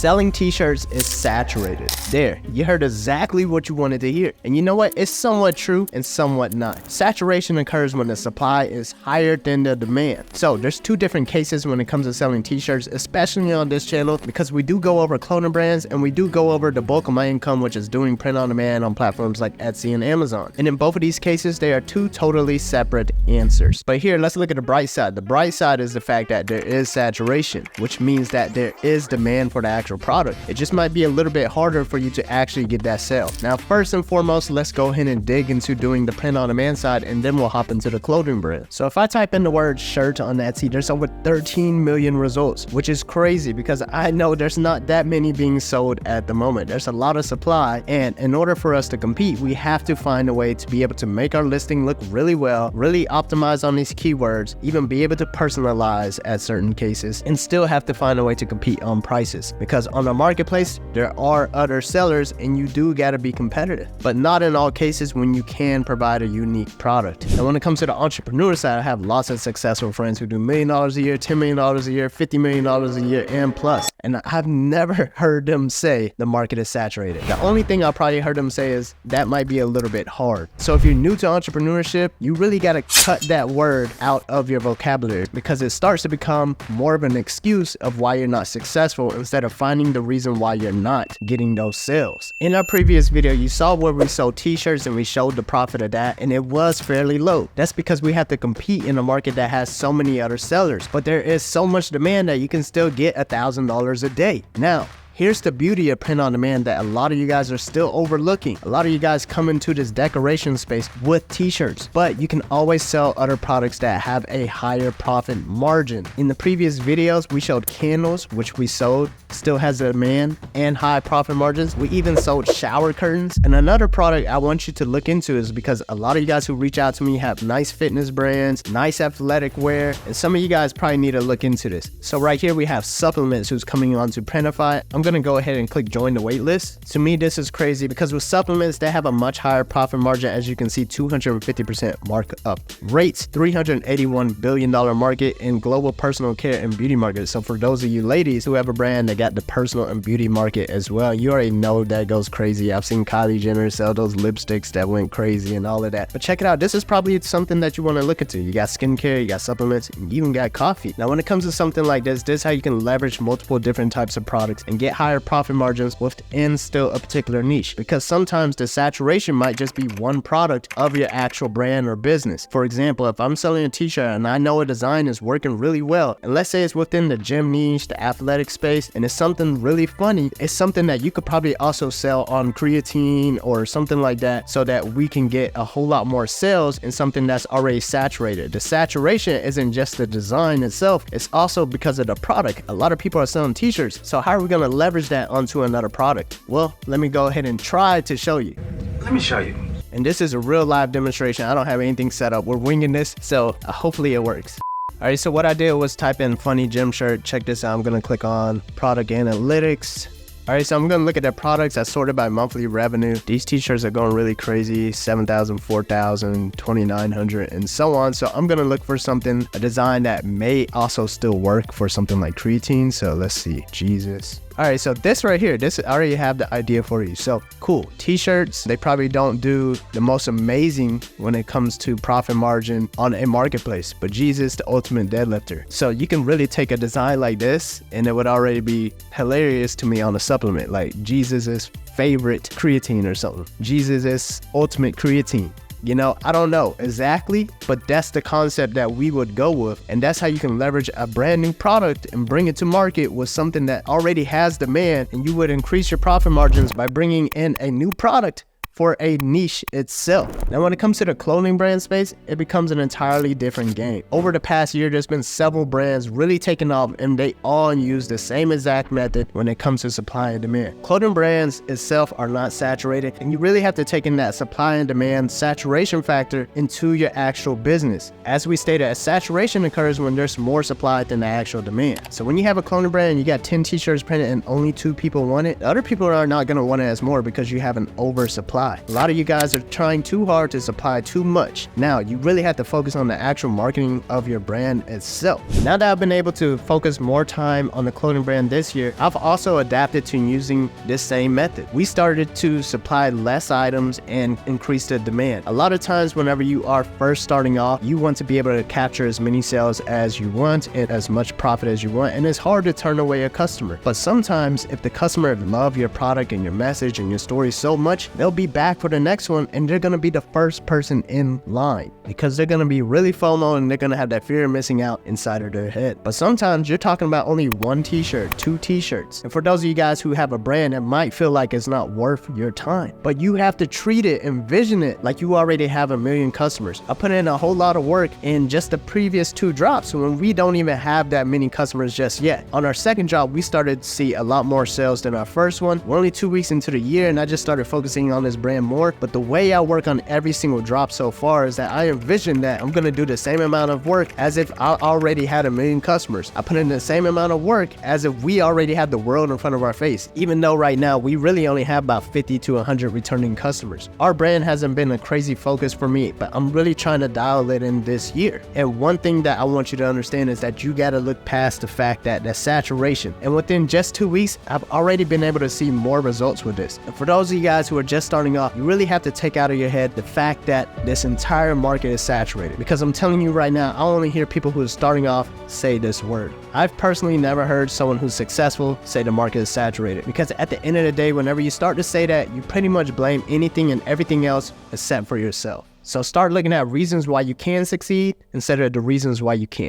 Selling t-shirts is saturated. There, you heard exactly what you wanted to hear. And you know what? It's somewhat true and somewhat not. Saturation occurs when the supply is higher than the demand. So there's two different cases when it comes to selling t-shirts, especially on this channel, because we do go over clothing brands and we do go over the bulk of my income, which is doing print on demand on platforms like Etsy and Amazon. And in both of these cases, they are two totally separate answers. But here, let's look at the bright side. The bright side is the fact that there is saturation, which means that there is demand for the actual product. It just might be a little bit harder for you to actually get that sale. Now, first and foremost, let's go ahead and dig into doing the print on demand side, and then we'll hop into the clothing brand. So if I type in the word shirt on Etsy, there's over 13 million results, which is crazy because I know there's not that many being sold at the moment. There's a lot of supply, and in order for us to compete, we have to find a way to be able to make our listing look really well, really optimize on these keywords, even be able to personalize at certain cases, and still have to find a way to compete on prices. Because on the marketplace, there are other sellers and you do gotta be competitive, but not in all cases when you can provide a unique product. And when it comes to the entrepreneur side, I have lots of successful friends who do $1 million a year, $10 million a year, $50 million a year, and plus. And I've never heard them say the market is saturated. The only thing I probably heard them say is that might be a little bit hard. So if you're new to entrepreneurship, you really gotta cut that word out of your vocabulary because it starts to become more of an excuse of why you're not successful instead of finding the reason why you're not getting those sales. In our previous video, you saw where we sold t-shirts and we showed the profit of that, and it was fairly low. That's because we have to compete in a market that has so many other sellers, but there is so much demand that you can still get $1,000 a day. Now, here's the beauty of print on demand that a lot of you guys are still overlooking. A lot of you guys come into this decoration space with t-shirts, but you can always sell other products that have a higher profit margin. In the previous videos, we showed candles, which we sold, still has a demand and high profit margins. We even sold shower curtains. And another product I want you to look into is because a lot of you guys who reach out to me have nice fitness brands, nice athletic wear, and some of you guys probably need to look into this. So right here we have supplements who's coming on to Printify. I'm gonna go ahead and click join the wait list. To me, this is crazy because with supplements, they have a much higher profit margin. As you can see, 250% markup rates, $381 billion market in global personal care and beauty market. So for those of you ladies who have a brand that got the personal and beauty market as well, you already know that goes crazy. I've seen Kylie Jenner sell those lipsticks that went crazy and all of that. But check it out. This is probably something that you want to look into. You got skincare, you got supplements, and you even got coffee. Now, when it comes to something like this is how you can leverage multiple different types of products and get higher profit margins within still a particular niche, because sometimes the saturation might just be one product of your actual brand or business. For example, if I'm selling a t-shirt and I know a design is working really well, and let's say it's within the gym niche, the athletic space, and it's something really funny, it's something that you could probably also sell on creatine or something like that, so that we can get a whole lot more sales in something that's already saturated. The saturation isn't just the design itself, it's also because of the product. A lot of people are selling t-shirts, so how are we going to leverage that onto another product? Well, let me go ahead and try to show you. Let me show you. And this is a real live demonstration. I don't have anything set up. We're winging this, so hopefully it works. All right, so what I did was type in funny gym shirt. Check this out. I'm going to click on product analytics. All right, so I'm going to look at the products. I sorted by monthly revenue. These t-shirts are going really crazy, 7,000, 4,000, 2,900, and so on. So I'm going to look for something, a design that may also still work for something like creatine. So let's see, Jesus. All right, so this right here, this I already have the idea for you. So cool, t-shirts, they probably don't do the most amazing when it comes to profit margin on a marketplace, but Jesus, the ultimate deadlifter. So you can really take a design like this and it would already be hilarious to me on a supplement, like Jesus's favorite creatine or something. Jesus's ultimate creatine. You know, I don't know exactly, but that's the concept that we would go with. And that's how you can leverage a brand new product and bring it to market with something that already has demand, and you would increase your profit margins by bringing in a new product for a niche itself. Now, when it comes to the clothing brand space, it becomes an entirely different game. Over the past year, there's been several brands really taking off, and they all use the same exact method when it comes to supply and demand. Clothing brands itself are not saturated, and you really have to take in that supply and demand saturation factor into your actual business. As we stated, a saturation occurs when there's more supply than the actual demand. So when you have a clothing brand and you got 10 t-shirts printed and only 2 people want it, the other people are not going to want it as more because you have an oversupply. supply. A lot of you guys are trying too hard to supply too much. Now, you really have to focus on the actual marketing of your brand itself. Now that I've been able to focus more time on the clothing brand this year, I've also adapted to using this same method. We started to supply less items and increase the demand. A lot of times whenever you are first starting off, you want to be able to capture as many sales as you want and as much profit as you want, and it's hard to turn away a customer. But sometimes if the customer loves your product and your message and your story so much, they'll be back for the next one, and they're gonna be the first person in line because they're gonna be really FOMO and they're gonna have that fear of missing out inside of their head. But sometimes you're talking about only one t-shirt, 2 t-shirts. And for those of you guys who have a brand, it might feel like it's not worth your time, but you have to treat it, envision it like you already have a million customers. I put in a whole lot of work in just the previous 2 drops when we don't even have that many customers just yet. On our second drop, we started to see a lot more sales than our first one. We're only 2 weeks into the year and I just started focusing on this brand more. But the way I work on every single drop so far is that I envision that I'm gonna do the same amount of work as if I already had a million customers. I put in the same amount of work as if we already had the world in front of our face, even though right now we really only have about 50 to 100 returning customers. Our brand hasn't been a crazy focus for me, but I'm really trying to dial it in this year. And one thing that I want you to understand is that you gotta look past the fact that the saturation. And within just 2 weeks, I've already been able to see more results with this. And for those of you guys who are just starting off, you really have to take out of your head the fact that this entire market is saturated. Because I'm telling you right now, I only hear people who are starting off say this word. I've personally never heard someone who's successful say the market is saturated. Because at the end of the day, whenever you start to say that, you pretty much blame anything and everything else except for yourself. So start looking at reasons why you can succeed instead of the reasons why you can't.